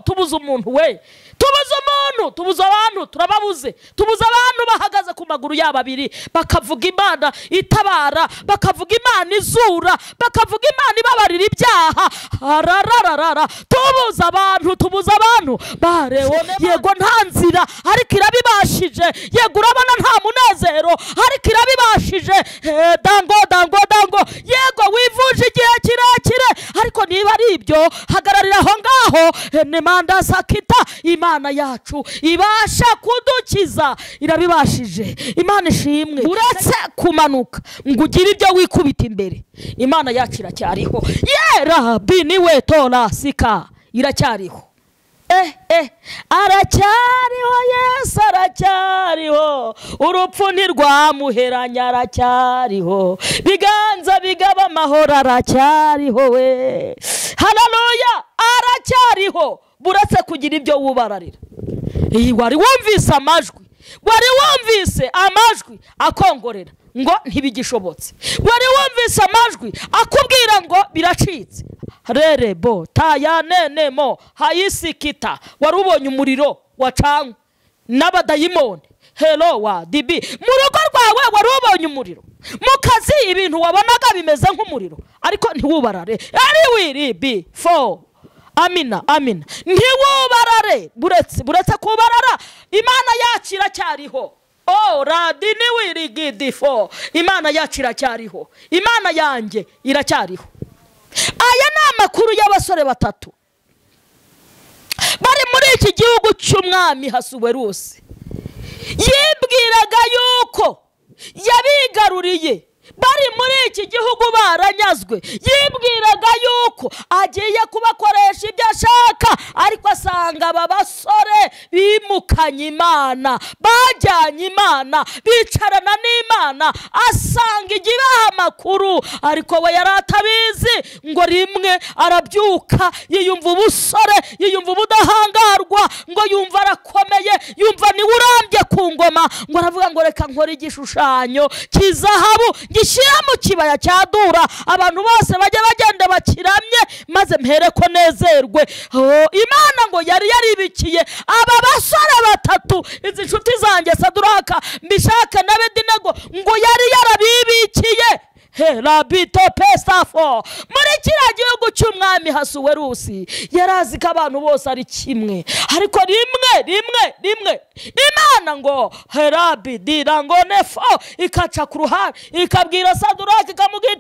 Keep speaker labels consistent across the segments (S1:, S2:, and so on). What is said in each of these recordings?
S1: tubuze umuntu we, tubuze umuntu, tubuze abantu, turababuze, tubuze abantu bahagaze ku maguru yabo abiri bakavuga Imana itabara, bakavuga Imana izura, bakavuga Imana ibabarira ibyaha. Arararara, tubuze abantu bareho. Yego nta nzira ariko irabibashije, yego urabona nta munezero ariko irabibashije. Dango yego wivuje igihe kirekire ariko niba ari ibyo hagararira aho ngaho. Nemanda sakita, Imana yacu ibasha kudukiza, irabibashije. Imana ishimwe. Uretse kumanuka ngo ugire ibyo wikubita imbere, Imana yacu iracyariho. Yera biniwe tora sika, iracyariho. Aracyariho, Yesu aracyariho, urupfu ntirwamuheranya, aracyariho, biganza bigaba amahoro, aracyariho we. Haleluya, aracyariho. Buretse kugira ibyo wubararira. Wari wumvise amajwi, wari wumvise amajwi akongorera ngo ntibigishobotse, wari wumvise amajwi akubwira ngo biracitse. Rerebo tayanenemo hayisikita, wari ubonye umuriro wacanywe n'abadayimoni. Hello wa dibi, mu rugo rwawe wari ubonye umuriro, mu kazi ibintu wabonaga bimeze nk'umuriro ariko ntiwubarare. Ari wiribi fo. Amina. Ntiwubarare. Buretse kubarara, Imana yacu iracyariho. Radini wirigidifo, Imana yacu iracyariho, Imana yanjye iracyariho. Aya ni amakuru y'abasore batatu bari muri iki gihugu cy'umwami Hasuwerusi. Yibwiraga yuko yabigaruriye, bari muri iki gihugu baranyazwe. Yibwiraga yuko agiye kubakoresha ibyo ashaka, ariko asanga aba basore bimukanye Imana, bajyanye Imana, bicarana n'Imana, asanga igibaha amakuru, ariko we yari atabizi. Ngo rimwe arabyuka yiyumva ubusore, yiyumva ubudahangarwa, ngo yumva arakomeye, yumva ni urambye ku ngoma. Ngo aravuga ngo reka nkore igishushanyo cy'izahabu gishyira mu kibaya cya Dura, abantu bose bajye bagenda bakiramye, maze mpere ko nezerwe. Imana ngo yari yaribikiye aba basore batatu, izi nshuti zanjye Saduraka, Mishake na Abedinego, ngo yari yarabibikiye. Rabito pesafo, muri kiriya gihugu cy'umwami Hasuwerusi yarazi ko abantu bose ari kimwe, ariko rimwe Imana ngo herabidira ngo nefo ikaca ku ruhande ikabwira Saduraka, ikamubwira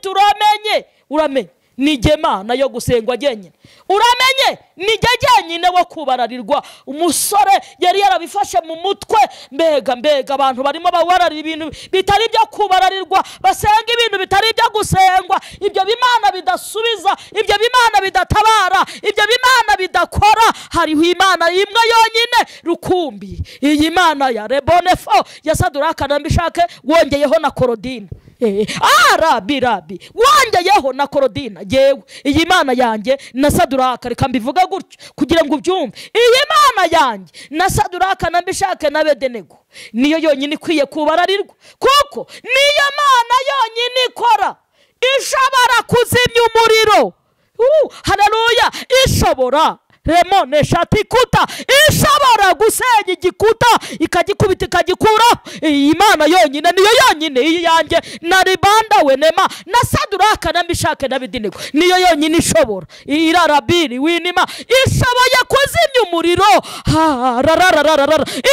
S1: uramenye nijye Mana yo gusengwa genyine, uramenye nijye genyine wo kubararirwa. Umusore yari yarabifashe mu mutwe, mbega abantu barimo bawararira ibintu bitari byo kubararirwa, basenga ibintu bitari byo gusengwa, ibyo bimana bidasubiza, ibyo bimana bidatabara, ibyo bimana bidakora. Hariho Imana imwe yonyine rukumbi, iyi Mana ya Rebonefo ya Saduraka na Mishake, wongeyeho na Korodina. Rabi wangeyeho na Korodina. Yewe iyi Mana yanjye na Saduraka, reka mbivuga gutyo kugira ngo ubyumve, iyi Mana yanjye na Saduraka na Mishake na Abedinego niyo yonyine ikwiye kubararirwa, kuko niyo Mana yonyine ikora, ishobora kuzimya umuriro. Haleluya, ishobora remone shatikuta, ishobora gusenya igikuta ikagikubita ikagikuraho. Imana yonyine niyo yonyine, iyi yanjye na Ribanda wenema na Saduraka na Mishake na Abedinego niyo yonyine ishobora. Irarabiri winima ishoboye kuzimya umuriro,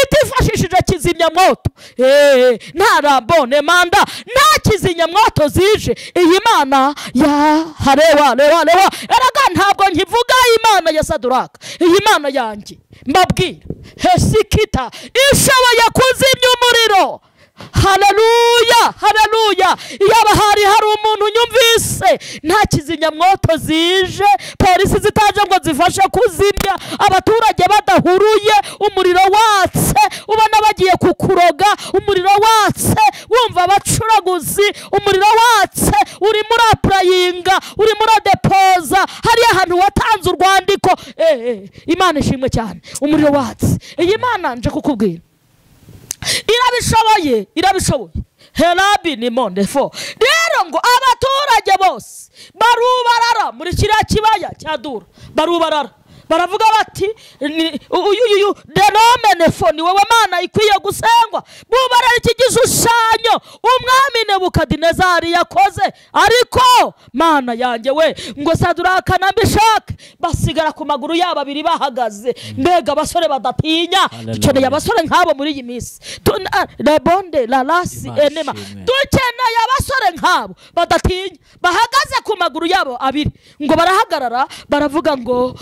S1: itifashishije kizimyamwoto. Ntarambone manda nta kizimyamwoto zije. Iyi Mana ya harewa eraga ntabwo nkivuga Imana ya Saduraka, iyi Mana yanjye mbabwira hesikita ishoboye kuzimya umuriro. Haleluya. Yaba hari umuntu nyumvise nta kizimyamwoto zije, polisi zitaje ngo zifashe kuzimya, abaturage badahuruye, umuriro watse, ubona bagiye kukuroga, umuriro watse, wumva abacuraguzi, umuriro watse, uri muri aprayinga, uri muri depoza, hari ahantu watanze urwandiko. Imana ishimwe cyane, umuriro watse. Iyi Mana nje kukubwira irabishoboye. Herabi ni mondefo. Rero ngo abaturage bose barubarara muri kiriya kibaya cya Dura, barubarara baravuga bati uyu denomenefo ni wowe Mana ikwiye gusengwa. Bubarara iki gishushanyo umwami Nebukadinezari yakoze, ariko Mana yanjye we ngo Saduraka na Meshaki basigara ku maguru yabo abiri bahagaze. Mbega abasore badatinya, dukeneye abasore nk'abo muri iyi minsi. Lebonde la lasi enema, dukeneye abasore nk'abo badatinya bahagaze ku maguru yabo abiri, ngo barahagarara baravuga ngo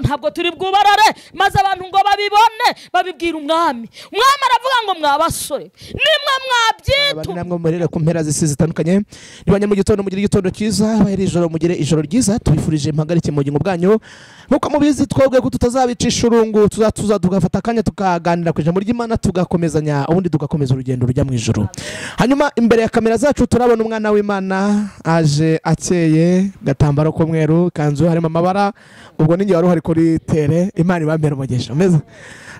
S1: ntabwo turi bwubarare, maze abantu ngo babibone babibwira umwami. Umwami aravuga ngo mwabasore nimwe mwabyitu
S2: namwe murere ku mpera z'isi zitandukanye. Nibanye mu gitondo mugire igitondo cyiza, bahera ijoro mugire ijoro ryiza. Tubifurije impagarike mu bugingo bwanyu, nkuko mubizi twebwe ko tutazabicisha urungu, tuza tugafata akanya tukaganira ku ijambo ry'Imana tugakomezanya, ubundi tugakomeza urugendo rujya mu ijuru. Hanyuma imbere ya kamera zacu turabona umwana w'Imana aje akeye, gatambaro k'umweru, kanzu harimo amabara. Ubwo ninjye wari uhari kuri tere. Imana ibambere umugisha meza.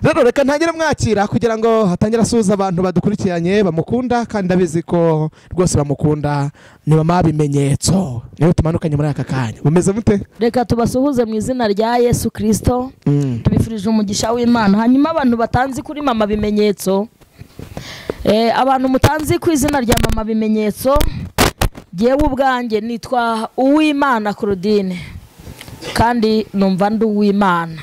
S2: Rero reka ntangire mwakira kugira ngo hatangire asuhuza abantu badukurikiranye bamukunda, kandi abizi ko rwose bamukunda. Ni mama bimenyetso niwe tumanukanye muri aka kanya. Mumeze mute?
S1: Reka tubasuhuze mu izina rya Yesu Kristo. Tubifurije umugisha w'Imana. Hanyuma abantu batanzi kuri mama bimenyetso, abantu mutanzi ku izina rya mama bimenyetso, jewe ubwanjye nitwa Uwimana Claudine, kandi numva ndi Uwimana.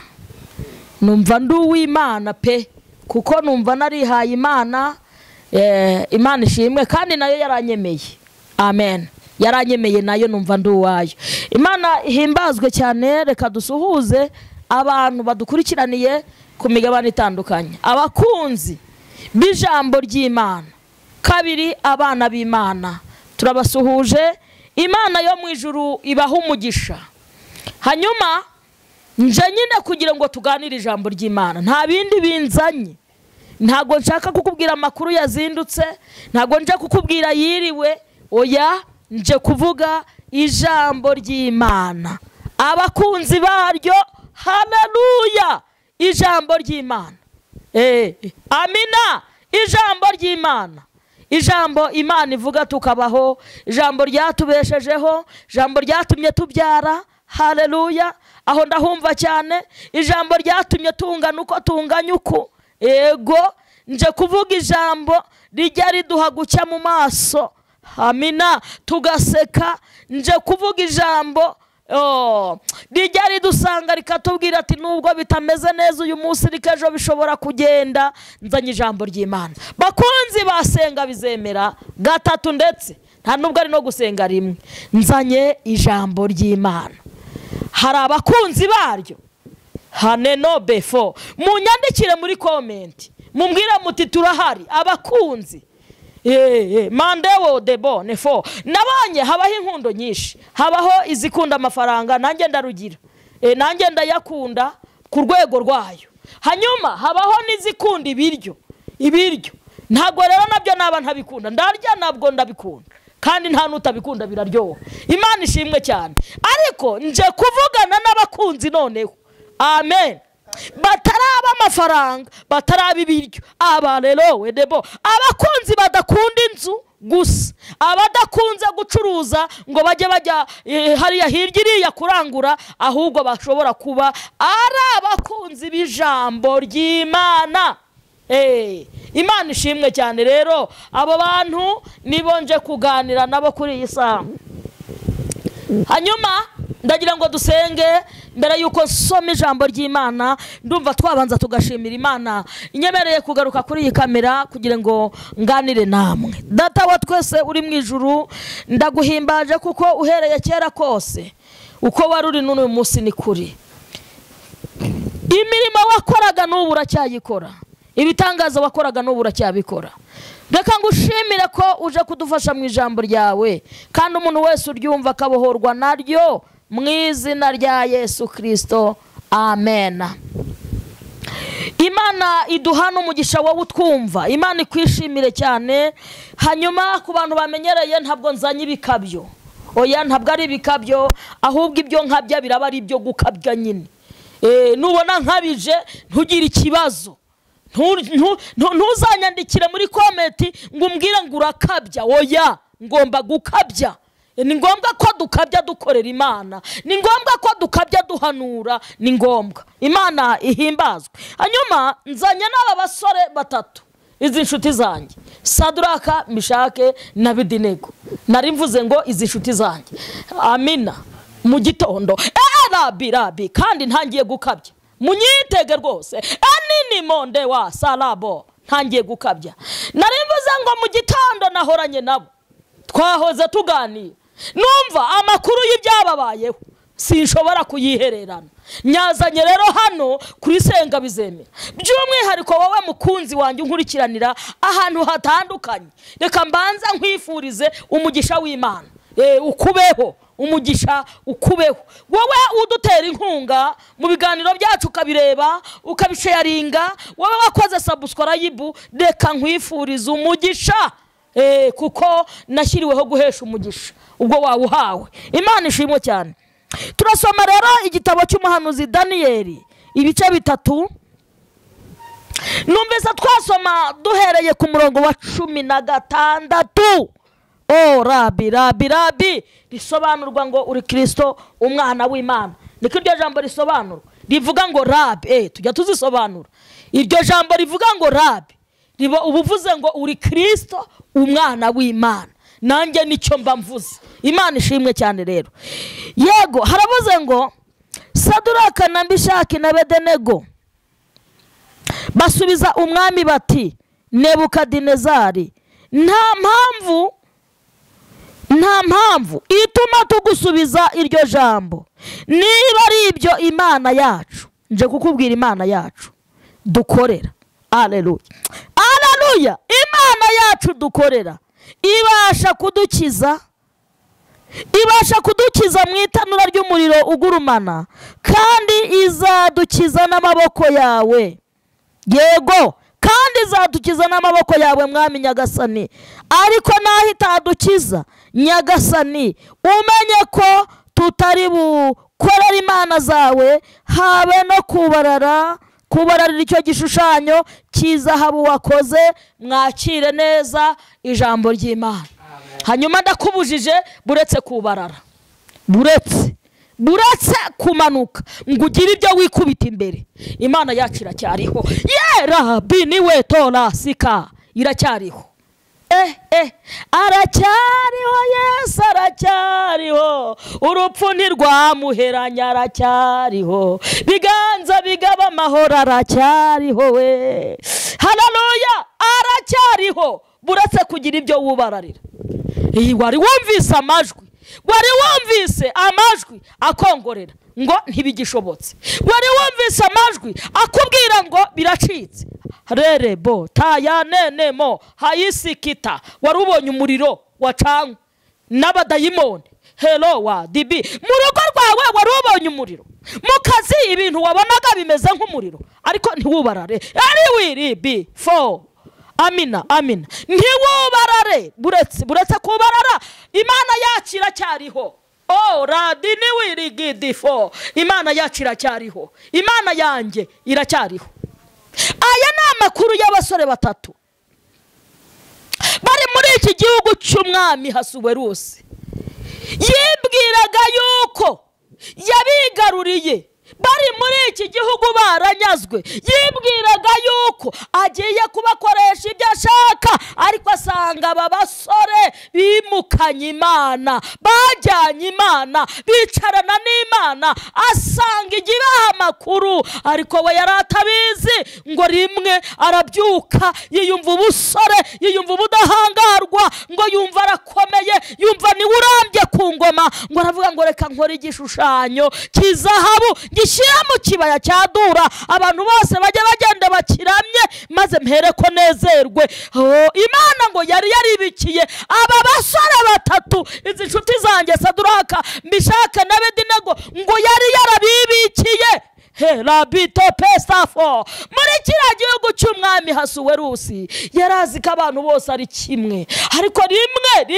S1: Numva ndi Uwimana pe, kuko numva narihaye Imana. Imana ishimwe, kandi nayo yaranyemeye. Amen. Yaranyemeye nayo, numva ndi uwayo. Imana ihimbazwe cyane. Reka dusuhuze abantu badukurikiraniye ku migabane itandukanye, abakunzi b'ijambo ry'Imana, kabiri abana b'Imana, turabasuhuje. Imana yo mu ijuru ibaha umugisha. Hanyuma nje nyine kugira ngo tuganire ijambo ry'Imana, nta bindi binzanye. Ntago nshaka kukubwira amakuru yazindutse, ntago nje kukubwira yiriwe, oya, nje kuvuga ijambo ry'Imana, abakunzi baryo. Haleluya! Ijambo ry'Imana. Amina. Ijambo ry'Imana, ijambo Imana ivuga tukabaho, ijambo ryatubeshejeho, ijambo ryatumye tubyara. Haleluya! Aho ndahumva cyane. Ijambo ryatumye tungana uko tunganya uko. Ego nje kuvuga ijambo rijya riduha gucya mu maso. Amina. Tugaseka. Nje kuvuga ijambo rijya ridusanga rikatubwira ati nubwo bitameze neza uyu munsi rikejo bishobora kugenda. Nzanye ijambo ry'Imana. Bakunzi basenga bizemera gatatu, ndetse nta nubwo ari no gusenga rimwe. Nzanye ijambo ry'Imana. Hari abakunzi baryo. Haneno befo, munyandikire muri comment, mumbwira muti turahari abakunzi. Mandewo debo nefo. Nabanye habaho inkundo nyinshi, habaho izikunda amafaranga, nanjye ndarugira, nanjye ndayakunda ku rwego rwayo. Hanyuma habaho n'izikunda ibiryo. Ntago rero nabyo naba ntabikunda, ndarya nabwo ndabikunda, kandi nta nutabikunda biraryoha. Imana ishimwe cyane. Ariko nje kuvugana n'abakunzi noneho. Amen. Bataraba amafaranga, bataraba ibiryo, abarerowe debo, abakunzi badakunda inzu gusa, abadakunze gucuruza ngo bajye bajya hariya hirya iriya kurangura, ahubwo bashobora kuba ari abakunzi b'ijambo ry'Imana. Imana ishimwe cyane. Rero abo bantu nibo nje kuganira nabo kuri iyi saha. Hanyuma ndagira ngo dusenge mbere yuko nsoma ijambo ry'Imana. Ndumva twabanza tugashimira Imana inyemereye kugaruka kuri iyi kamera kugira ngo nganire namwe. Data wa twese uri mu ijuru, ndaguhimbaje kuko uhereye kera kose uko wari uri n'uyu munsi ni kuri. Imirimo wakoraga n'ubu uracyayikora, ibitangaza wakoraga n'ubu uracyabikora. Reka ngushimire ko uje kudufasha mu ijambo ryawe, kandi umuntu wese uryumva akabohorwa naryo mu izina rya Yesu Kristo. Amen. Imana iduhana umugisha wowe utwumva. Imana ikwishimire cyane. Hanyuma ku bantu bamenyereye, ntabwo nzanye ibikabyo. Oya, ntabwo ari ibikabyo, ahubwo ibyo nkabya biraba ari ibyo gukabya nyine. Nubona nkabije ntugire ikibazo, ntuzanyandikire muri komenti ngo umbwire ngo urakabya. Oya, ngomba gukabya. ni ngombwa ko dukabya dukorera Imana, ni ngombwa ko dukabya duhanura, ni ngombwa Imana ihimbazwe. Hanyuma nzanye n'aba basore batatu, izi nshuti zanjye, Saduraka, Mishake na Abedenego. Nari mvuze ngo izi nshuti zanjye, amina, mu gitondo rabi kandi ntangiye gukabya, munyitege rwose, anini monde wa salabo, ntangiye gukabya. Nari mvuze ngo mu gitondo nahoranye nabo, twahoze tuganira, numva amakuru y'ibyababayeho sinshobora kuyihererana. Nyazanye rero hano kuri Senga Bizemera, by'umwihariko wowe mukunzi wanjye unkurikiranira ahantu hatandukanye. Reka mbanza nkwifurize umugisha w'Imana, ukubeho umugisha, ukubeho wowe udutera inkunga mu biganiro byacu, ukabireba ukabisharinga, wowe wakoze subscribe, reka nkwifurize umugisha, kuko nashyiriweho guhesha umugisha ubwo wawuhawe. Imana ishimwe cyane. Turasoma rero igitabo cy'umuhanuzi Daniyeli ibice 3. Numvise twasoma duhereye ku murongo wa 16. Rabi risobanurwa ngo uri Kristo umwana w'Imana. Niko iryo jambo risobanurwa, rivuga ngo rabi. Tujya tuzisobanura. Iryo jambo rivuga ngo rabi riba ubuvuze ngo uri Kristo umwana w'Imana. Nanjye nicyo mba mvuze. Imana ishimwe cyane rero. Yego, haravuze ngo Saduraka na Mishake na Abedenego basubiza umwami bati, Nebukadinezari, nta mpamvu ituma tugusubiza iryo jambo, niba ari ibyo Imana yacu, nje kukubwira Imana yacu dukorera. Haleluya, haleluya. Imana yacu dukorera ibasha kudukiza mu itanura ry'umuriro ugurumana, kandi izadukiza n'amaboko yawe. Yego, kandi izadukiza n'amaboko yawe mwami Nyagasani. Ariko naho itadukiza Nyagasani, umenye ko tutari bukorera Imana zawe, habe no kubararira icyo gishushanyo cy'izahabu wakoze. Mwakire neza ijambo ry'Imana. Hanyuma ndakubujije buretse kubarara, buretse kumanuka ngo ugire ibyo wikubita imbere. Imana yacu iracyariho. Rabi niwe tora sika, iracyariho. Aracyariho, Yesu aracyariho, urupfu ntirwamuheranya, aracyariho, biganza bigaba amahoro, aracyariho we. Haleluya, aracyariho, buretse kugira ibyo wubararira. Wari wumvise amajwi akongorera ngo ntibigishobotse, wari wumvise amajwi akubwira ngo biracitse. Rerebo tayanenemo hayisikita, wari ubonye umuriro wacanywe n'abadayimoni. Hello wa dibi, mu rugo rwawe wari ubonye umuriro, mu kazi ibintu wabonaga bimeze nk'umuriro, ariko ntiwubarare. Ari wiribi fo, amina, ntiwubarare, buretse kubarara. Imana yacu iracyariho. Radini wirigidifo, Imana yacu iracyariho, Imana yanjye iracyariho. Aya ni amakuru y'abasore batatu bari muri iki gihugu cy'umwami Hasuwerusi. Yibwiraga yuko yabigaruriye, bari muri iki gihugu baranyazwe. Yibwiraga yuko agiye kubakoresha ibyo ashaka, ariko asanga aba basore bimukanye Imana, bajyanye Imana, bicarana n'Imana, asanga igibaha amakuru, ariko we yari atabizi. Ngo rimwe arabyuka, yiyumva ubusore, yiyumva ubudahangarwa, ngo yumva arakomeye, yumva ni urambye ku ngoma. Ngo aravuga ngo reka nkore igishushanyo cy'izahabu gishyira mu kibaya cya Dura, abantu bose bajye bagenda bakiramye, maze mpere ko nezerwe. Imana ngo yari yaribikiye aba basore batatu, izi nshuti zanjye Saduraka, Mishake na Abedenego, ngo yari yarabibikiye. Rabito pesafo, muri kiriya gihugu cy'umwami Hasuwerusi yarazi ko abantu bose ari kimwe, ariko rimwe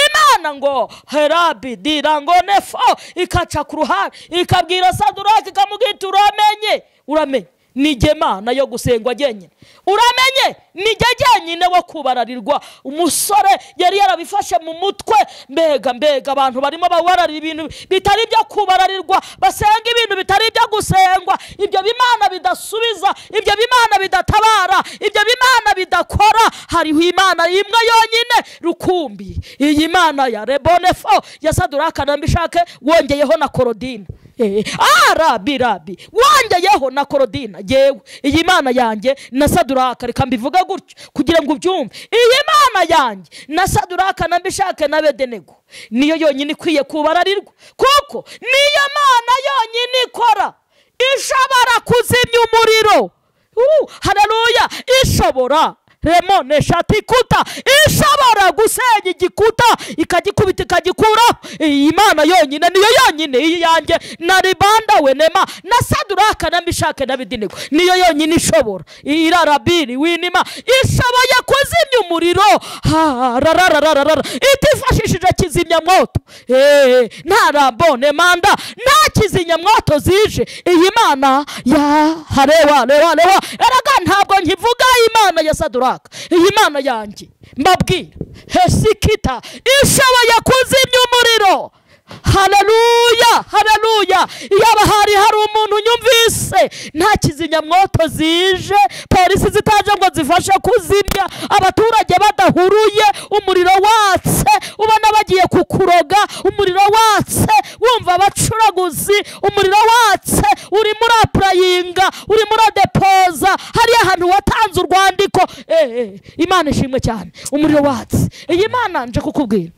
S1: Imana ngo herabi dirango nefo ikaca ku ruhande, ikabwira Saduraka, ikamubwira uramenye nijye Mana yo gusengwa jyenyine. Uramenye nijye jyenyine wo kubararirwa. Umusore yari yarabifashe mu mutwe, mbega abantu barimo bawararira ibintu bitari byo kubararirwa, basenga ibintu bitari byo gusengwa, ibyo bimana bidasubiza, ibyo bimana bidatabara, ibyo bimana bidakora. Hariho Imana imwe yonyine rukumbi, iyi Mana ya Rebonefo, ya Saduraka na Meshake, wongeyeho na Korodina. Rabi wangeyeho na Korodina. Yewe iyi Mana yanjye na Saduraka, reka mbivuga gutyo kugira ngo ubyumve, iyi Mana yanjye na Saduraka na Meshake na Abedenego niyo yonyine ikwiye kubararirwa, kuko niyo Mana yonyine ikora ishobora kuzimya umuriro. Haleluya! Ishobora Remone Shatikuta, ishobora gusenya igikuta ikagikubita ikagikuraho. Imana yonyine niyo yonyine, iyi yanjye na Ribanda Wenema na Saduraka na Meshake na Abedenego niyo yonyine ishobora. Irarabiri winima ishoboye kuzimya umuriro itifashishije kizimyamwoto. Ntarambone manda nta kizimyamwoto zije. Iyi Mana ya harewa eraga ntabwo nkivuga Imana ya Saduraka. Iyi Mana yanjye mbabwira Hesikita ishoboye kuzimya umuriro. Haleluya! Yaba hari umuntu nyumvise nta kizimyamwoto zije, polisi zitaje ngo zifashe kuzimya, abaturage badahuruye, umuriro watse, ubona bagiye kukuroga, umuriro watse, wumva abacuraguzi, umuriro watse, uri muri aprayinga, uri muri depoza, hari ahantu watanze urwandiko. Imana ishimwe cyane, umuriro watse. Iyi Mana nje kukubwira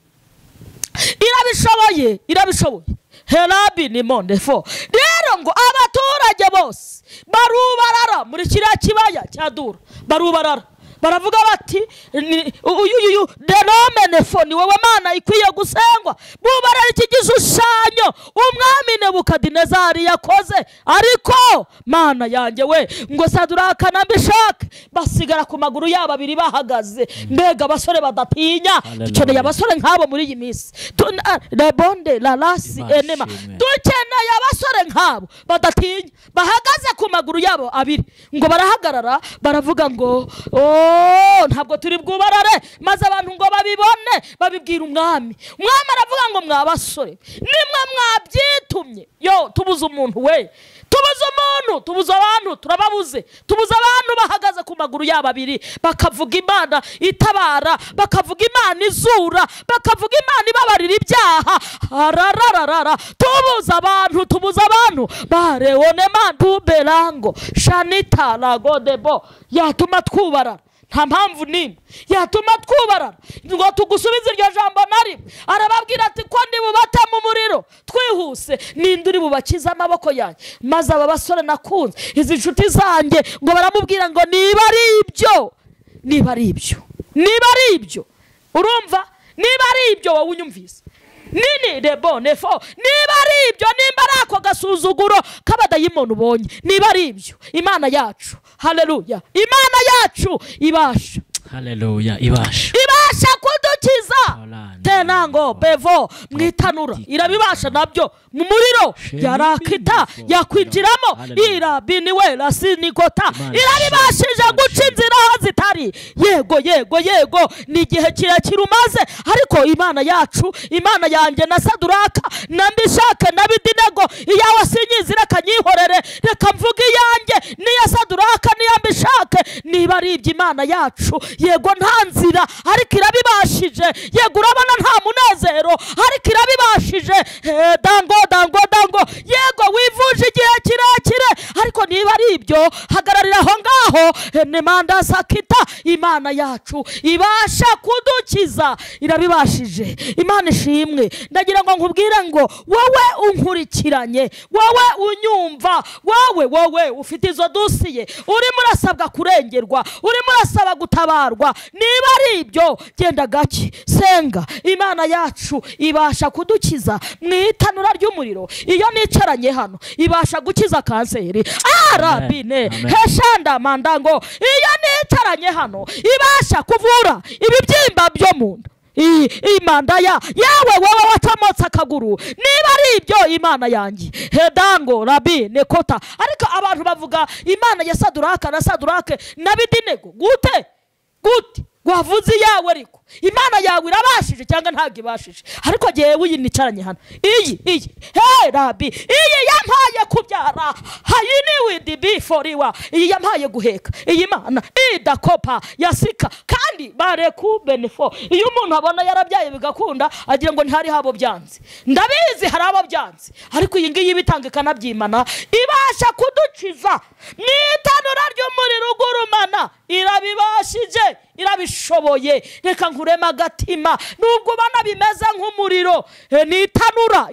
S1: irabishoboye. Herabi ni Mondefo. Rero ngo abaturage bose barubarara muri kiriya kibaya cya Dura, barubarara baravuga bati uyu Denomenefo ni wowe Mana ikwiye gusengwa. Bubarara iki gishushanyo umwami Nebukadinezari yakoze, ariko Mana yanjye we ngo Saduraka na Meshake basigara ku maguru yabo abiri bahagaze. Mbega abasore badatinya, dukeneye abasore nk'abo muri iyi minsi. Rebonde lalasi enema, dukeneye abasore nk'abo badatinya, bahagaze ku maguru yabo abiri, ngo barahagarara baravuga ngo ntabwo turi bwubarare, maze abantu ngo babibone babibwira umwami. Umwami aravuga ngo mwabasore nimwe mwabyitumye. Tubuze umuntu we, tubuze abantu, turababuze, tubuze abantu bahagaze ku maguru yabo abiri bakavuga Imana itabara, bakavuga Imana izura, bakavuga Imana ibabarira ibyaha. Tubuze abantu barewone mantu berango Shanita Lagodebo yatuma twubarara. Nta mpamvu nini yatuma twubarara ngo tugusubize iryo jambo nari. Arababwira ati ko ndi bubate mu muriro twihuse, ninde uri bubakize amaboko yanjye. Maze aba basore nakunze, izi nshuti zanjye, ngo baramubwira ngo niba ari ibyo urumva, niba ari ibyo wowe unyumvise nini Rebonefo, niba ari ibyo, nimba ari ako gasuzuguro k'abadayimoni ubonye, niba ari ibyo, Imana yacu, haleluya, Imana yacu ibasha,
S3: haleluya, ibasha
S1: kudukiza. Tenango bevo mwitanura irabibasha nabyo mu muriro yarakita yakwinjiramo. Irabiniwe lasinikota irabibashije guca inzira aho zitari. Yego ni igihe kirekire umaze, ariko Imana yacu, Imana yanjye na Saduraka na Meshake na Abedenego, iyawe sinyizira kanyihorere, reka mvuga iyanjye niya Saduraka niya Meshake. Niba ari ibyo Imana yacu, yego nta nzira ariko irabibashije, yego urabona nta munezero ariko irabibashije. Dango yego wivuje igihe kirekire, ariko niba ari ibyo hagararira aho ngaho. Nemanda sakita, Imana yacu ibasha kudukiza, irabibashije. Imana ishimwe. Ndagira ngo nkubwire ngo wowe unkurikiranye, wowe unyumva, wowe ufite izo dosiye, urimo urasabwa kurengerwa, urimo urasaba gutabarwa, niba ari ibyo genda gake senga. Imana yacu ibasha kudukiza mu itanura ry'umuriro. Iyo nicaranye hano ibasha gukiza kanseri. Arabine heshanda mandango, iyo nicaranye hano ibasha kuvura ibibyimba byo mu nda. imanda yawe wowe wacamotse akaguru niba ari ibyo imana yanjye hedango rabi nekota. ariko abantu bavuga imana ya Saduraka na Sadurake na Abedenego gute wavuze yawe ariko imana yawe irabashije cyangwa ntabwo ibashije. ariko jewe uyinicaranye hano iyi rabi iyi yampaye kubyara hayini with before iwa iyi yampaye guheka iyi mana idakopa yasika kandi bareku benefo. iyo umuntu abona yarabyaye bigakunda agira ngo ntihari habo byanze, ndabizi hari abo byanze, ariko iyi ngiyi bitanga ikanabyimana ibasha kudukiza n'itanura ry'umuriro ugurumana irabibashije irabishoboye. reka nkurema agatima nubwo bana bimeze nk'umuriro ni itanura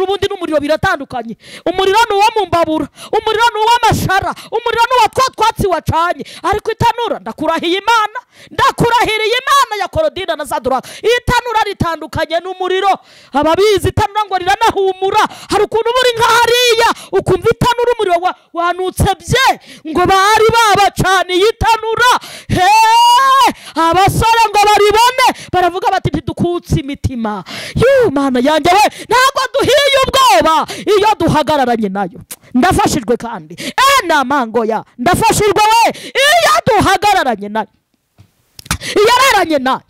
S1: ubundi n'umuriro biratandukanye. umuriro ni uwo mu mbabura, umuriro ni uw'amashara, umuriro ni uwa twatsi wacanye, ariko itanura ndakurahiriye imana ya Korodina na Saduraka itanura ritandukanye n'umuriro. ababizi itanura ngo riranahumura, hari ukuntu buri nk'ahariya ukumva itanura umuriro wanutse bye ngo bari babacaniye itanura. abasore ngo baribone baravuga bati ntidukutse imitima. Mana yanjye we ntabwo duhiye ubwoba iyo duhagararanye nayo. ndafashijwe kandi namangoya ndafashijwe we iyo duhagararanye nayo. yararanye nayo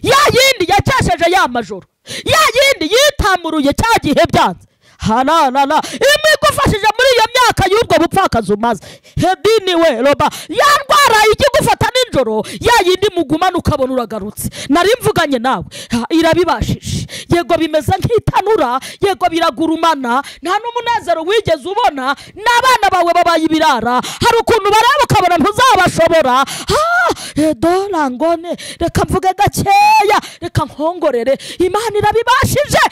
S1: ya yindi yacesheje ya majoro, ya yindi yitamuruye cya gihe byanze hananana imigufashije muri iyo myaka y'ubwo bupfakazi umaze. hedini we roba yandwara igufata nijoro ya yindi mugumana ukabona uragarutse. nari mvuganye nawe irabibashije. yego bimeze nk'itanura, yego biragurumana, nta n'umunezero wigeze ubona, n'abana bawe babaye ibirara. hari ukuntu baraba ukabona ntuzabashobora. dorangone reka mvuge gakeya, reka nkongorere. imana irabibashije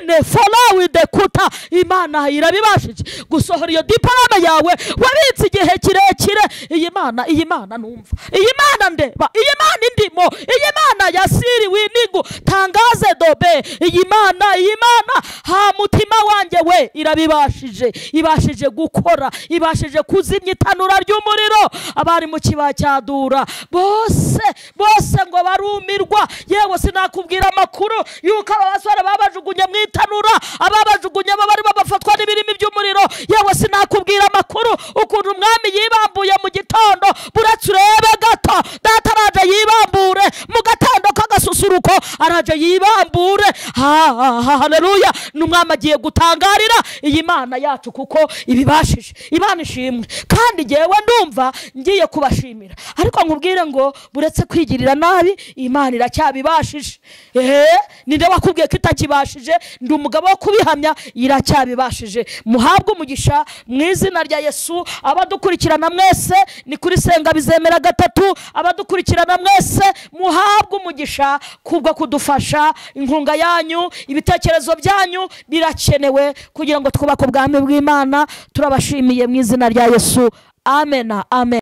S1: ine folawi dekuta. imana irabibashije gusohora iyo diplome yawe wabitse igihe kirekire. iyi mana numva, iyi mana ndeba, iyi mana indimo, iyi mana yasiri winigu tangaze dobe. iyi mana ha mutima wanjye we irabibashije, ibashije gukora, ibashije kuzimya itanura ry'umuriro. abari mu kiba cyadura bose ngo barumirwa. yewe sinakubwira amakuru yuko aba basore babajugunye mu itanura, ababajugunye bari babafatwa n'ibirimi by'umuriro. yewe sinakubwira amakuru ukuntu umwami yibambuye mu gitondo. buretse urebe gato data araje yibambure mu gatondo k'agasusuruko, araje yibambure. haleluya. n'umwami agiye gutangarira iyi mana yacu kuko ibibashije. imana ishimwe kandi jewe ndumva ngiye kubashimira. ariko nkubwire ngo buretse kwigirira nabi imana iracyabibashije. ninde wakubwiye ko itakibashije? ndi umugabo wo kubihamya iracyabibashije. muhabwe umugisha mu izina rya Yesu. abadukurikirana mwese ni kuri Senga Bizemera gatatu. abadukurikirana mwese muhabwe umugisha kubwo kudufasha. inkunga yanyu, ibitekerezo byanyu birakenewe kugira ngo twubake ubwami bw'Imana. turabashimiye mu izina rya Yesu. amen.